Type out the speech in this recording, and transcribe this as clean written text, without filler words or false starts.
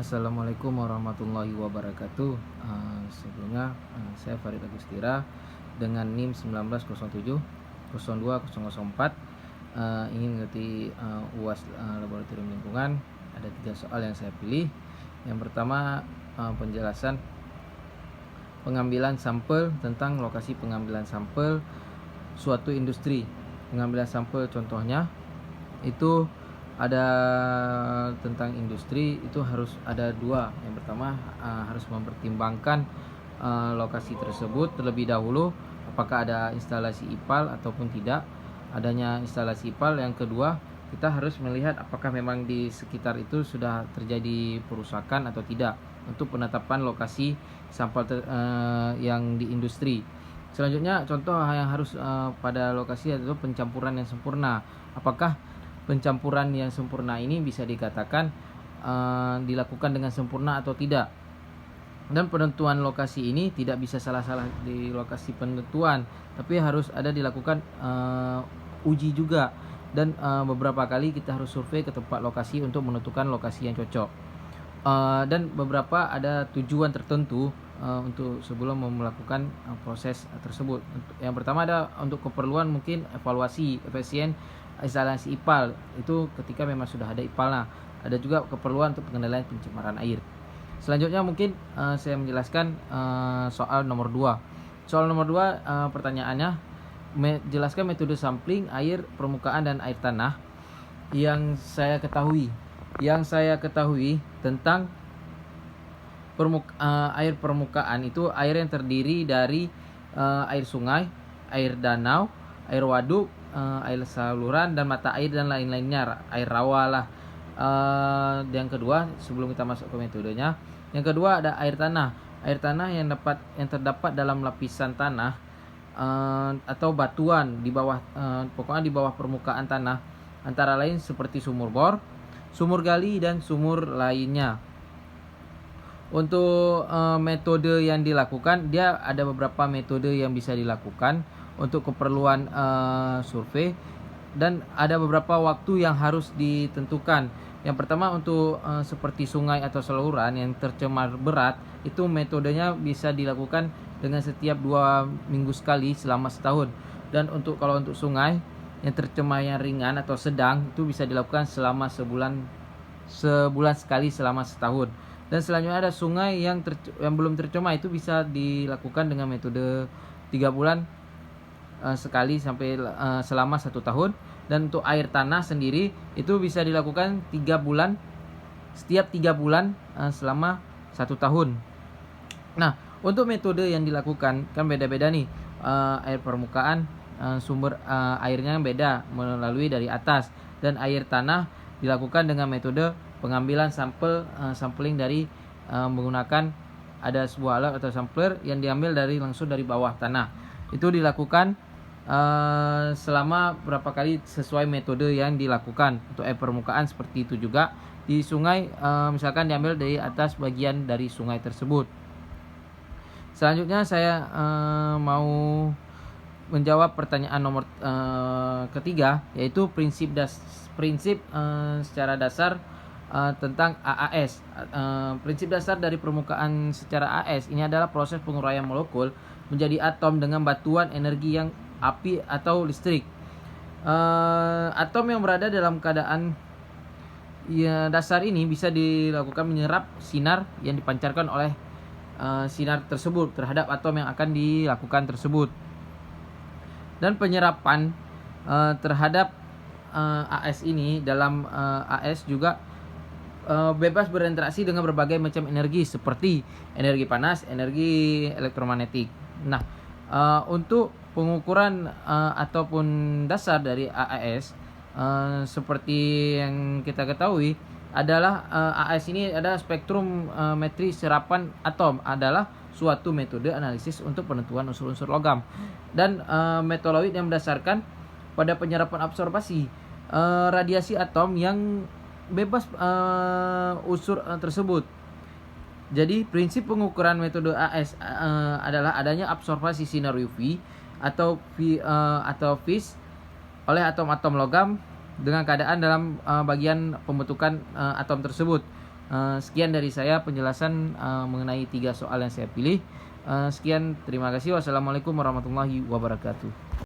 Assalamualaikum warahmatullahi wabarakatuh. Sebelumnya saya Farid Agustira dengan NIM 1907 02 004 ingin mengerti UAS Laboratorium Lingkungan. Ada 3 soal yang saya pilih. Yang pertama, penjelasan pengambilan sampel, tentang lokasi pengambilan sampel suatu industri. Pengambilan sampel contohnya itu ada tentang industri, itu harus ada 2. Yang pertama, harus mempertimbangkan lokasi tersebut terlebih dahulu, apakah ada instalasi IPAL ataupun tidak. Adanya instalasi IPAL. Yang kedua, kita harus melihat apakah memang di sekitar itu sudah terjadi perusakan atau tidak untuk penetapan lokasi sampel yang di industri. Selanjutnya, contoh yang harus pada lokasi adalah pencampuran yang sempurna. Apakah pencampuran yang sempurna ini bisa dikatakan dilakukan dengan sempurna atau tidak. Dan penentuan lokasi ini tidak bisa salah-salah di lokasi penentuan, tapi harus ada dilakukan uji juga. Dan beberapa kali kita harus survei ke tempat lokasi untuk menentukan lokasi yang cocok. Dan beberapa ada tujuan tertentu untuk sebelum melakukan proses tersebut. Yang pertama ada untuk keperluan mungkin evaluasi efisien instalasi IPAL, itu ketika memang sudah ada IPAL. Nah, ada juga keperluan untuk pengendalian pencemaran air. Selanjutnya mungkin saya menjelaskan soal nomor 2. Soal nomor 2, pertanyaannya jelaskan metode sampling air permukaan dan air tanah. Yang saya ketahui tentang air permukaan itu air yang terdiri dari air sungai, air danau, air waduk, air saluran dan mata air dan lain-lainnya, air rawa lah. Yang kedua, sebelum kita masuk ke metodenya, yang kedua ada air tanah. Air tanah yang terdapat dalam lapisan tanah atau batuan di bawah, pokoknya di bawah permukaan tanah, antara lain seperti sumur bor, sumur gali dan sumur lainnya. Untuk metode yang dilakukan, dia ada beberapa metode yang bisa dilakukan untuk keperluan survei, dan ada beberapa waktu yang harus ditentukan. Yang pertama, untuk seperti sungai atau saluran yang tercemar berat, itu metodenya bisa dilakukan dengan setiap 2 minggu sekali selama setahun. Dan kalau untuk sungai yang tercemarnya ringan atau sedang, itu bisa dilakukan selama sebulan sekali selama setahun. Dan selanjutnya ada sungai yang belum tercemar, itu bisa dilakukan dengan metode 3 bulan sekali sampai selama 1 tahun. Dan untuk air tanah sendiri itu bisa dilakukan 3 bulan, setiap 3 bulan selama 1 tahun. Nah, untuk metode yang dilakukan kan beda-beda nih. Air permukaan, sumber airnya beda melalui dari atas, dan air tanah dilakukan dengan metode pengambilan sampling dari menggunakan ada sebuah alat atau sampler yang diambil langsung dari bawah tanah. Itu dilakukan selama berapa kali sesuai metode yang dilakukan. Untuk air permukaan seperti itu juga. Di sungai misalkan diambil dari atas bagian dari sungai tersebut. Selanjutnya saya mau menjawab pertanyaan nomor ketiga, yaitu prinsip secara dasar tentang AAS. Prinsip dasar dari permukaan secara AAS ini adalah proses penguraian molekul menjadi atom dengan bantuan energi yang api atau listrik. Atom yang berada dalam keadaan dasar ini bisa dilakukan menyerap sinar yang dipancarkan oleh sinar tersebut terhadap atom yang akan dilakukan tersebut. Dan penyerapan terhadap AS ini dalam AS juga bebas berinteraksi dengan berbagai macam energi seperti energi panas, energi elektromagnetik. Nah, untuk pengukuran ataupun dasar dari AAS, seperti yang kita ketahui adalah AAS ini adalah spektrum metri serapan atom, adalah suatu metode analisis untuk penentuan unsur-unsur logam. Dan metodologi yang berdasarkan pada penyerapan absorbasi radiasi atom yang bebas unsur tersebut. Jadi prinsip pengukuran metode AS adalah adanya absorbasi sinar UV atau phase oleh atom-atom logam dengan keadaan dalam bagian pembentukan atom tersebut. Sekian dari saya penjelasan mengenai 3 soal yang saya pilih. Sekian, terima kasih. Wassalamualaikum warahmatullahi wabarakatuh.